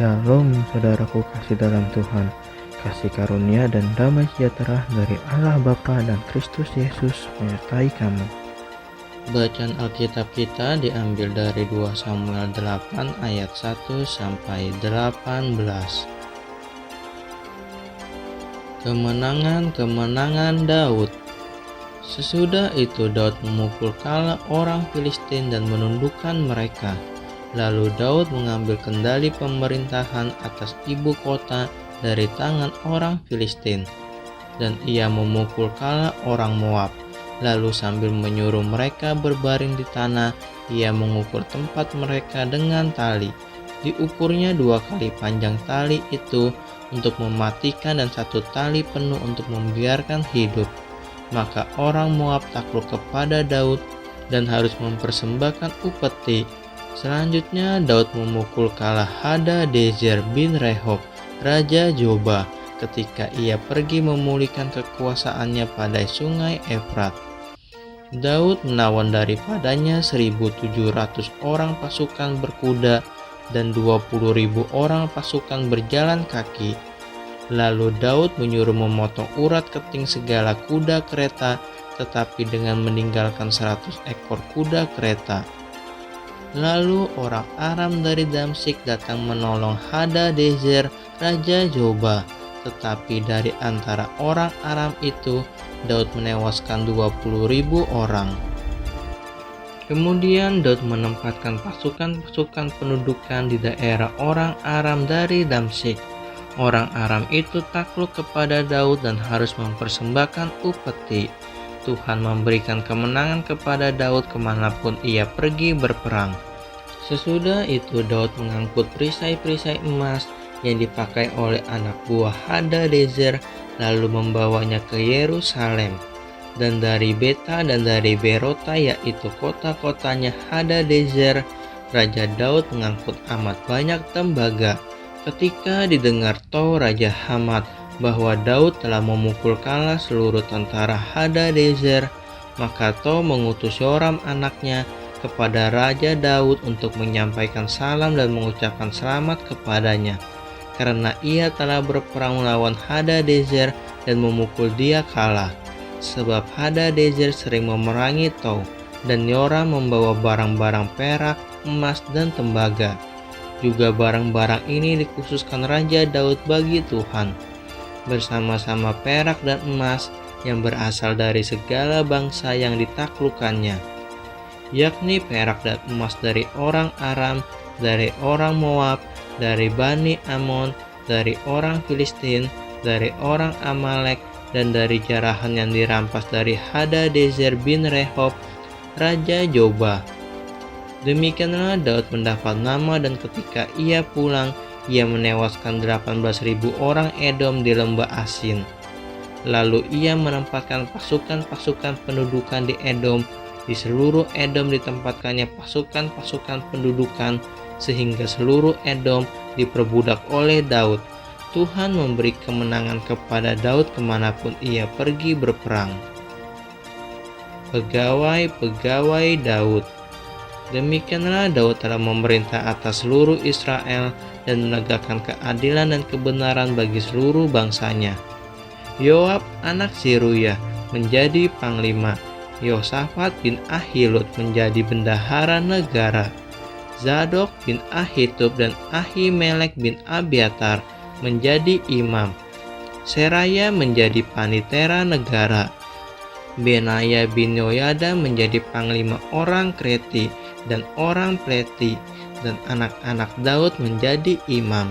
Shalom saudaraku kasih dalam Tuhan. Kasih karunia dan damai sejahtera dari Allah Bapa dan Kristus Yesus menyertai kamu. Bacaan Alkitab kita diambil dari 2 Samuel 8 ayat 1 sampai 18. Kemenangan Daud. Sesudah itu Daud memukul kala orang Filistin dan menundukkan mereka. Lalu Daud mengambil kendali pemerintahan atas ibu kota dari tangan orang Filistin, dan ia memukul kala orang Moab. Lalu sambil menyuruh mereka berbaring di tanah, ia mengukur tempat mereka dengan tali. Diukurnya 2 kali panjang tali itu untuk mematikan dan 1 tali penuh untuk membiarkan hidup. Maka orang Moab takluk kepada Daud dan harus mempersembahkan upeti. Selanjutnya Daud memukul kalah Hadadezer bin Rehob, Raja Zoba, ketika ia pergi memulihkan kekuasaannya pada sungai Efrat. Daud menawan daripadanya 1.700 orang pasukan berkuda dan 20.000 orang pasukan berjalan kaki. Lalu Daud menyuruh memotong urat keting segala kuda kereta, tetapi dengan meninggalkan 100 ekor kuda kereta. Lalu orang Aram dari Damsyik datang menolong Hadadezer, Raja Zoba. Tetapi dari antara orang Aram itu, Daud menewaskan 20.000 orang. Kemudian Daud menempatkan pasukan-pasukan pendudukan di daerah orang Aram dari Damsyik. Orang Aram itu takluk kepada Daud dan harus mempersembahkan upeti. Tuhan memberikan kemenangan kepada Daud kemanapun ia pergi berperang. Sesudah itu Daud mengangkut perisai-perisai emas yang dipakai oleh anak buah Hadadezer, lalu membawanya ke Yerusalem. Dan dari Beta dan dari Berota, yaitu kota-kotanya Hadadezer, Raja Daud mengangkut amat banyak tembaga. Ketika didengar Tou Raja Hamat bahwa Daud telah memukul kalah seluruh tentara Hadadezer, maka Tou mengutus Yoram anaknya kepada Raja Daud untuk menyampaikan salam dan mengucapkan selamat kepadanya, karena ia telah berperang melawan Hadadezer dan memukul dia kalah. Sebab Hadadezer sering memerangi Tou, dan Yoram membawa barang-barang perak, emas, dan tembaga. Juga barang-barang ini dikhususkan Raja Daud bagi Tuhan, bersama-sama perak dan emas yang berasal dari segala bangsa yang ditaklukkannya, yakni perak dan emas dari orang Aram, dari orang Moab, dari Bani Amon, dari orang Filistin, dari orang Amalek, dan dari jarahan yang dirampas dari Hadadezer bin Rehob, Raja Zoba. Demikianlah Daud mendapat nama, dan ketika ia pulang, ia menewaskan 18.000 orang Edom di lembah Asin. Lalu ia menempatkan pasukan-pasukan pendudukan di Edom. Di seluruh Edom ditempatkannya pasukan-pasukan pendudukan, sehingga seluruh Edom diperbudak oleh Daud. Tuhan memberi kemenangan kepada Daud kemanapun ia pergi berperang. Pegawai-pegawai Daud. Demikianlah Daud telah memerintah atas seluruh Israel dan menegakkan keadilan dan kebenaran bagi seluruh bangsanya. Yoab anak Zeruya menjadi panglima. Yosafat bin Ahilud menjadi bendahara negara. Zadok bin Ahitub dan Ahimelek bin Abiatar menjadi imam. Seraya menjadi panitera negara. Benaya bin Yoyada menjadi panglima orang Kreti dan orang Pleti, dan anak-anak Daud menjadi imam.